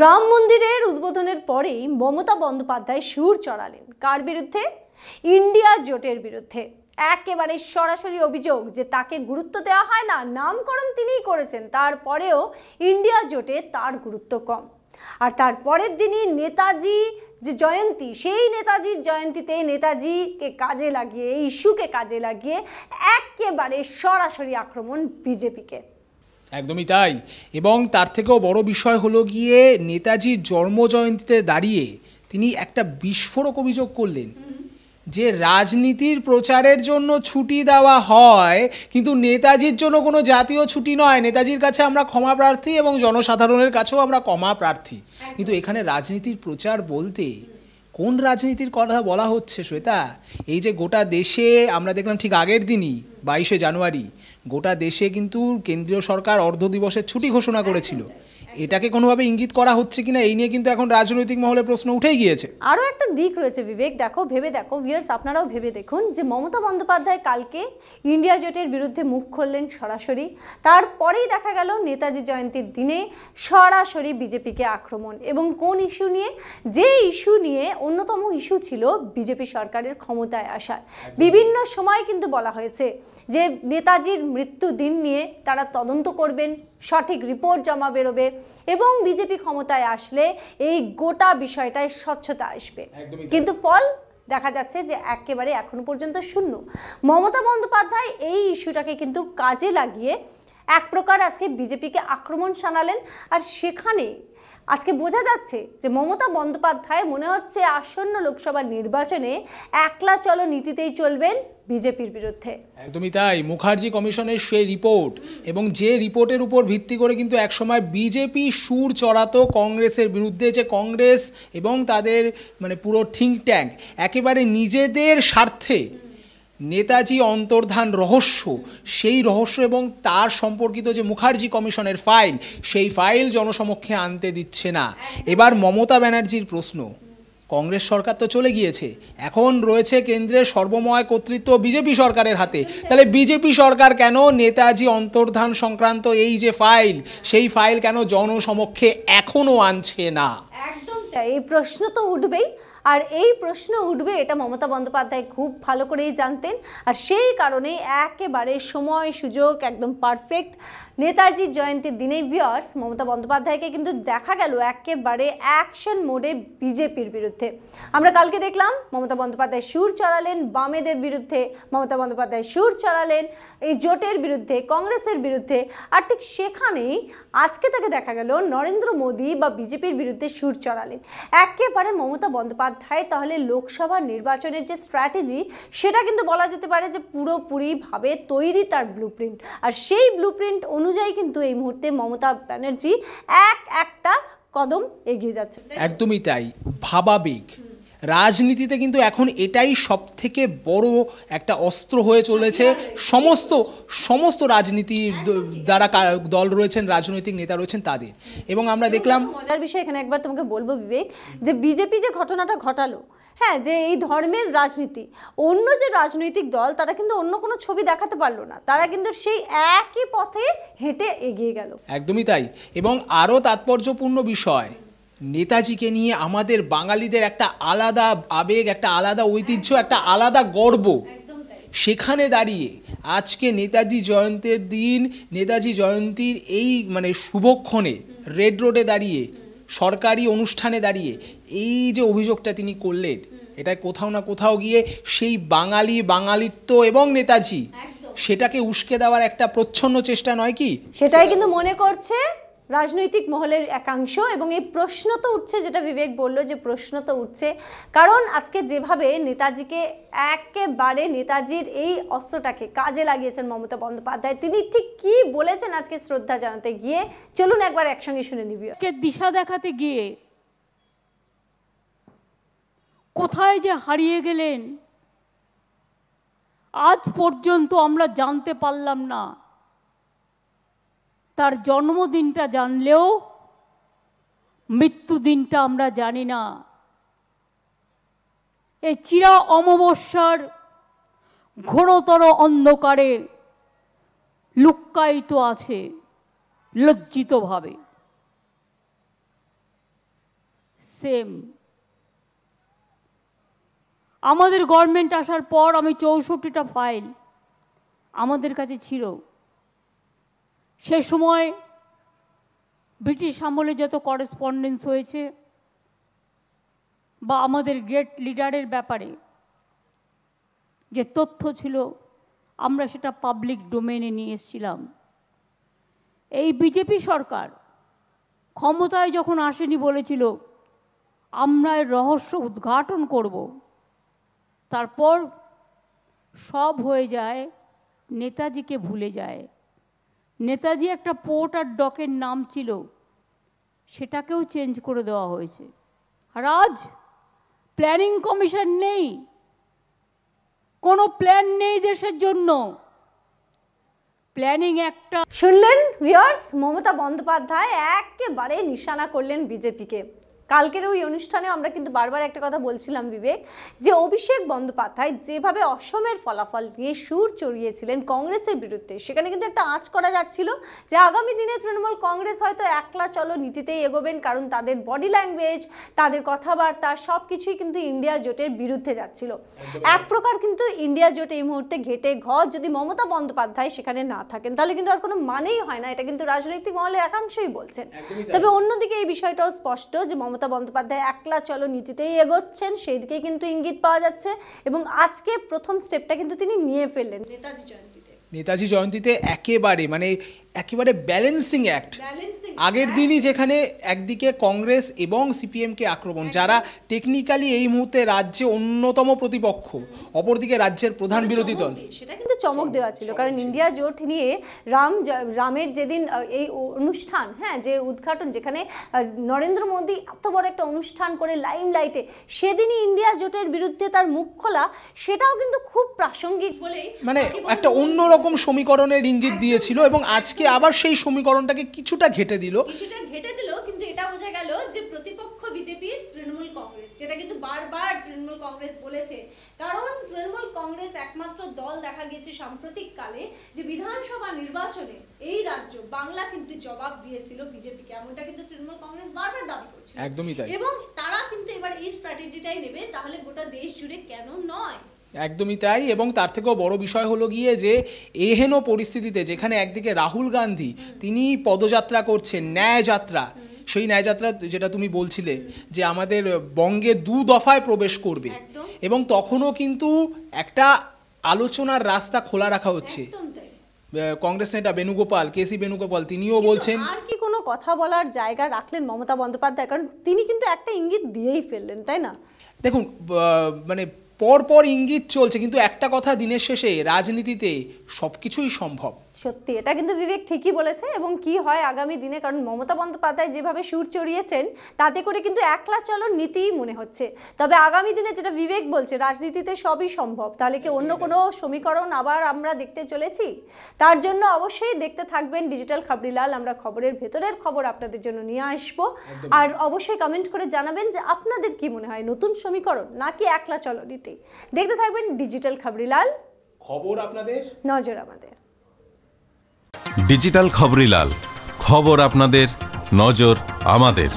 রাম মন্দিরের উদ্বোধনের পরেই মমতা বন্দ্যোপাধ্যায় সুর চড়ালেন কার বিরুদ্ধে? ইন্ডিয়া জোটের বিরুদ্ধে। একেবারে সরাসরি অভিযোগ যে তাকে গুরুত্ব দেওয়া হয় না, নামকরণ তিনিই করেছেন, তারপরেও ইন্ডিয়া জোটে তার গুরুত্ব কম। আর তারপরের দিনই নেতাজি যে জয়ন্তী, সেই নেতাজির জয়ন্তীতে নেতাজিকে কাজে লাগিয়ে, এই ইস্যুকে কাজে লাগিয়ে একেবারে সরাসরি আক্রমণ বিজেপিকে। একদমই তাই। এবং তার থেকেও বড় বিষয় হলো গিয়ে নেতাজির জন্মজয়ন্তীতে দাঁড়িয়ে তিনি একটা বিস্ফোরক অভিযোগ করলেন যে রাজনীতির প্রচারের জন্য ছুটি দেওয়া হয়, কিন্তু নেতাজির জন্য কোনো জাতীয় ছুটি নয়। নেতাজির কাছে আমরা ক্ষমা প্রার্থী এবং জনসাধারণের কাছেও আমরা ক্ষমা প্রার্থী। কিন্তু এখানে রাজনীতির প্রচার বলতে কোন রাজনীতির কথা বলা হচ্ছে শ্বেতা? এই যে গোটা দেশে আমরা দেখলাম ঠিক আগের দিনই 22শে জানুয়ারি গোটা দেশে কিন্তু কেন্দ্রীয় সরকার অর্ধ দিবসের ছুটি ঘোষণা করেছিল। এটাকে কোনোভাবে ইঙ্গিত করা হচ্ছে কিনা এই নিয়ে কিন্তু এখন রাজনৈতিক মহলে প্রশ্ন উঠেই গিয়েছে। আরও একটা দিক রয়েছে বিবেক, দেখো, ভেবে দেখো, ভিউয়ার্স আপনারাও ভেবে দেখুন যে মমতা বন্দ্যোপাধ্যায় কালকে ইন্ডিয়া জোটের বিরুদ্ধে মুখ খুললেন সরাসরি, তারপরেই দেখা গেল নেতাজি জয়ন্তীর দিনে সরাসরি বিজেপিকে আক্রমণ। এবং কোন ইস্যু নিয়ে? যে ইস্যু নিয়ে অন্যতম ইস্যু ছিল বিজেপি সরকারের ক্ষমতায় আসার। বিভিন্ন সময় কিন্তু বলা হয়েছে যে নেতাজির মৃত্যু দিন নিয়ে তারা তদন্ত করবেন, সঠিক রিপোর্ট জমা বেরোবে এবং বিজেপি ক্ষমতায় আসলে এই গোটা বিষয়টায় স্বচ্ছতা আসবে। কিন্তু ফল দেখা যাচ্ছে যে একেবারে এখনো পর্যন্ত শূন্য। মমতা বন্দ্যোপাধ্যায় এই ইস্যুটাকে কিন্তু কাজে লাগিয়ে এক প্রকার আজকে বিজেপিকে আক্রমণ শানালেন। আর সেখানে আজকে বোঝা যাচ্ছে যে মমতা বন্দ্যোপাধ্যায় মনে হচ্ছে আসন্ন লোকসভা নির্বাচনে একলা চলো নীতিতেই চলবেন বিজেপির বিরুদ্ধে। একদমই তাই। মুখার্জি কমিশনের সেই রিপোর্ট এবং যে রিপোর্টের উপর ভিত্তি করে কিন্তু একসময় বিজেপি সুর চড়াতো কংগ্রেসের বিরুদ্ধে, যে কংগ্রেস এবং তাদের পুরো থিঙ্ক ট্যাঙ্ক একেবারে নিজেদের স্বার্থে নেতাজি অন্তর্ধান রহস্য, সেই রহস্য এবং তার সম্পর্কিত যে মুখার্জি কমিশনের ফাইল, সেই ফাইল জনসমক্ষে আনতে দিচ্ছে না। এবার মমতা ব্যানার্জির প্রশ্ন, কংগ্রেস সরকার তো চলে গিয়েছে, এখন রয়েছে কেন্দ্রের সর্বময় কর্তৃত্ব বিজেপি সরকারের হাতে। তাহলে বিজেপি সরকার কেন নেতাজি অন্তর্ধান সংক্রান্ত এই যে ফাইল, সেই ফাইল কেন জনসমক্ষে এখনও আনছে না? একদম তাই, এই প্রশ্ন তো উঠবেই। আর এই প্রশ্ন উঠবে এটা মমতা বন্দ্যোপাধ্যায় খুব ভালো করেই জানতেন। আর সেই কারণে একেবারে সময় সুযোগ একদম পারফেক্ট। নেতাজির জয়ন্তীর দিনেই ভিউয়ার্স মমতা বন্দ্যোপাধ্যায়কে কিন্তু দেখা গেল একেবারে অ্যাকশন মোডে বিজেপির বিরুদ্ধে। আমরা কালকে দেখলাম মমতা বন্দ্যোপাধ্যায় সুর চড়ালেন বামেদের বিরুদ্ধে, মমতা বন্দ্যোপাধ্যায় সুর চড়ালেন এই জোটের বিরুদ্ধে, কংগ্রেসের বিরুদ্ধে। আর ঠিক সেখানেই আজকে থেকে দেখা গেল নরেন্দ্র মোদী বা বিজেপির বিরুদ্ধে সুর চড়ালেন। একেবারে মমতা বন্দ্যোপাধ্যায় তাহলে লোকসভা নির্বাচনের যে স্ট্র্যাটেজি, সেটা কিন্তু বলা যেতে পারে যে পুরোপুরিভাবে তৈরি তার ব্লুপ্রিন্ট। আর সেই ব্লুপ্রিন্ট অনুযায়ী কিন্তু এই মুহূর্তে মমতা ব্যানার্জি একটা কদম এগিয়ে যাচ্ছে। একদমই তাই। ভাবাবেগ রাজনীতিতে কিন্তু এখন এটাই সব থেকে বড় একটা অস্ত্র হয়ে চলেছে সমস্ত রাজনীতি দ্বারা দল রয়েছেন, রাজনৈতিক নেতা রয়েছেন তাদের। এবং আমরা দেখলাম মজার বিষয় এখানে একবার তোমাকে বলবো বিবেক, যে বিজেপি যে ঘটনাটা ঘটালো, হ্যাঁ, যে এই ধর্মের রাজনীতি, অন্য যে রাজনৈতিক দল তারা কিন্তু অন্য কোনো ছবি দেখাতে পারলো না, তারা কিন্তু সেই একই পথে হেঁটে এগিয়ে গেল। একদমই তাই। এবং আরও তাৎপর্যপূর্ণ বিষয়, নেতাজিকে নিয়ে আমাদের বাঙালিদের একটা আলাদা আবেগ, একটা আলাদা ঐতিহ্য, একটা আলাদা গর্ব। সেখানে দাঁড়িয়ে আজকে নেতাজি জয়ন্তীর দিন, নেতাজি জয়ন্তীর এই শুভক্ষণে রেড রোডে দাঁড়িয়ে, সরকারি অনুষ্ঠানে দাঁড়িয়ে এই যে অভিযোগটা তিনি করলেন, এটা কোথাও না কোথাও গিয়ে সেই বাঙালিত্ব এবং নেতাজি, সেটাকে উস্কে দেওয়ার একটা প্রচ্ছন্ন চেষ্টা নয় কি? সেটাই কিন্তু মনে করছে রাজনৈতিক মহলের একাংশ। এবং এই প্রশ্ন তো উঠছে, যেটা বিবেক বলল যে প্রশ্ন তো উঠছে, কারণ আজকে যেভাবে নেতাজিকে একেবারে নেতাজির এই অস্ত্রটাকে কাজে লাগিয়েছেন মমতা বন্দ্যোপাধ্যায়, তিনি ঠিক কি বলেছেন আজকে শ্রদ্ধা জানাতে গিয়ে, চলুন একবার একসঙ্গে শুনে নিবি। দিশা দেখাতে গিয়ে কোথায় যে হারিয়ে গেলেন আজ পর্যন্ত আমরা জানতে পারলাম না। তার জন্মদিনটা জানলেও মৃত্যুদিনটা আমরা জানি না। এই চিরা অমাবস্যার ঘোরতর অন্ধকারে লুক্কায়িত আছে লজ্জিতভাবে। সেম। আমাদের গভর্নমেন্ট আসার পর আমি 64টা ফাইল আমাদের কাছে ছিল। সে সময় ব্রিটিশ আমলে যত করেসপন্ডেন্স হয়েছে বা আমাদের গ্রেট লিডারের ব্যাপারে যে তথ্য ছিল, আমরা সেটা পাবলিক ডোমেনে নিয়ে এসেছিলাম। এই বিজেপি সরকার ক্ষমতায় যখন আসেনি বলেছিল আমরা এর রহস্য উদ্ঘাটন করব, তারপর সব হয়ে যায়, নেতাজিকে ভুলে যায়। নেতাজি একটা পোর্ট আর ডকের নাম ছিল, সেটাকেও চেঞ্জ করে দেওয়া হয়েছে। আর আজ প্ল্যানিং কমিশন নেই, কোনো প্ল্যান নেই দেশের জন্য। প্ল্যানিং একটা শুনলেন ভিউয়ার্স, মমতা বন্দ্যোপাধ্যায় একেবারে নিশানা করলেন বিজেপিকে। কালকের ওই অনুষ্ঠানে আমরা কিন্তু বারবার একটা কথা বলছিলাম বিবেক, যে অভিষেক বন্দ্যোপাধ্যায় যেভাবে অসমের ফলাফল নিয়ে সুর চড়িয়েছিলেন কংগ্রেসের বিরুদ্ধে, সেখানে কিন্তু একটা আঁচ করা যাচ্ছিল যে আগামী দিনে তৃণমূল কংগ্রেস হয়তো একলা চলো নীতিতেই এগোবেন, কারণ তাদের বডি ল্যাঙ্গুয়েজ, তাদের কথাবার্তা সব কিছুই কিন্তু ইন্ডিয়া জোটের বিরুদ্ধে যাচ্ছিল। এক প্রকার কিন্তু ইন্ডিয়া জোট এই মুহূর্তে ঘেটে যদি মমতা বন্দ্যোপাধ্যায় সেখানে না থাকেন তাহলে কিন্তু আর কোনো মানেই হয় না, এটা কিন্তু রাজনৈতিক মহলের একাংশই বলছেন। তবে অন্যদিকে এই বিষয়টাও স্পষ্ট যে মমতা বন্দ্যোপাধ্যায় একলা চলো নীতিতেই এগোচ্ছেন, সেই দিকে কিন্তু ইঙ্গিত পাওয়া যাচ্ছে। এবং আজকে প্রথম স্টেপটা কিন্তু তিনি নিয়ে ফেললেন নেতাজি জয়ন্তীতে একেবারে ব্যালেন্সিং অ্যাক্ট। আগের দিনই যেখানে একদিকে কংগ্রেস এবং সিপিএমকে আক্রমণ, যারা টেকনিক্যালি এই মুহূর্তে রাজ্যে অন্যতম প্রতিপক্ষ, অপরদিকে রাজ্যের প্রধান বিরোধী দল, সেটা কিন্তু চমক দেওয়া ছিল। কারণ ইন্ডিয়া জোট নিয়ে রামের যেদিন এই অনুষ্ঠান, যে উদ্ঘাটন, যেখানে নরেন্দ্র মোদী এত বড় একটা অনুষ্ঠান করে লাইমলাইটে, সেদিনই ইন্ডিয়া জোটের বিরুদ্ধে তার মুখ খোলা, সেটাও কিন্তু খুব প্রাসঙ্গিক বলেই একটা অন্যরকম সমীকরণের ইঙ্গিত দিয়েছিল। এবং আজকে আবার সেই সমীকরণটাকে কিছুটা ঘেটে দিল। কিন্তু এটা বোঝা গেল যে প্রতিপক্ষ বিজেপির তৃণমূল কংগ্রেস, যেটা কিন্তু বারবার তৃণমূল কংগ্রেস বলেছে। কারণ তৃণমূল কংগ্রেস একমাত্র দল দেখা গেছে সাম্প্রতিক কালে যে বিধানসভা নির্বাচনে এই রাজ্য বাংলা কিন্তু জবাব দিয়েছিল বিজেপিকে, এমনটা কিন্তু তৃণমূল কংগ্রেস বারবার দাবি করছে। একদমই তাই। এবং তারা কিন্তু এবার এই স্ট্র্যাটেজিটাই নেবে, তাহলে গোটা দেশ জুড়ে কেন নয়। একদমই তাই। এবং তার থেকেও বড় বিষয় হলো গিয়ে যে এহেন পরিস্থিতিতে যেখানে একদিকে রাহুল গান্ধী তিনি পদযাত্রা করছেন, ন্যায়যাত্রা, সেই ন্যায়যাত্রা যেটা তুমি বলছিলে যে আমাদের বঙ্গে 2 দফায় প্রবেশ করবে, এবং তখনও কিন্তু একটা আলোচনার রাস্তা খোলা রাখা হচ্ছে। কংগ্রেস নেতা কেসি বেণুগোপাল তিনিও বলছেন, আর কি কোনো কথা বলার জায়গা রাখলেন মমতা বন্দ্যোপাধ্যায়? কারণ তিনি কিন্তু একটা ইঙ্গিত দিয়েই ফেললেন, তাই না? দেখুন, পরপর ইঙ্গিত চলছে, কিন্তু একটা কথা দিনের শেষে রাজনীতিতে সবকিছুই সম্ভব। সত্যি, এটা কিন্তু বিবেক ঠিকই বলেছে। এবং কি হয় আগামী দিনে, কারণ মমতা বন্দ্যোপাধ্যায় যেভাবে সুর চড়িয়েছেন তাতে করে কিন্তু একলা চলো নীতিই মনে হচ্ছে। তবে আগামী দিনে যেটা বিবেক বলছে, রাজনীতিতে সবই সম্ভব, তাহলে কি অন্য কোনো সমীকরণ আবার আমরা দেখতে চলেছি? তার জন্য অবশ্যই দেখতে থাকবেন ডিজিটাল খবরিলাল। আমরা খবরের ভেতরের খবর আপনাদের জন্য নিয়ে আসবো। আর অবশ্যই কমেন্ট করে জানাবেন যে আপনাদের কি মনে হয়, নতুন সমীকরণ নাকি একলা চলো নীতি? দেখতে থাকবেন ডিজিটাল খবরিলাল, খবর আপনাদের, নজর আমাদের। ডিজিটাল খবরিলাল, খবর আপনাদের, নজর আমাদের।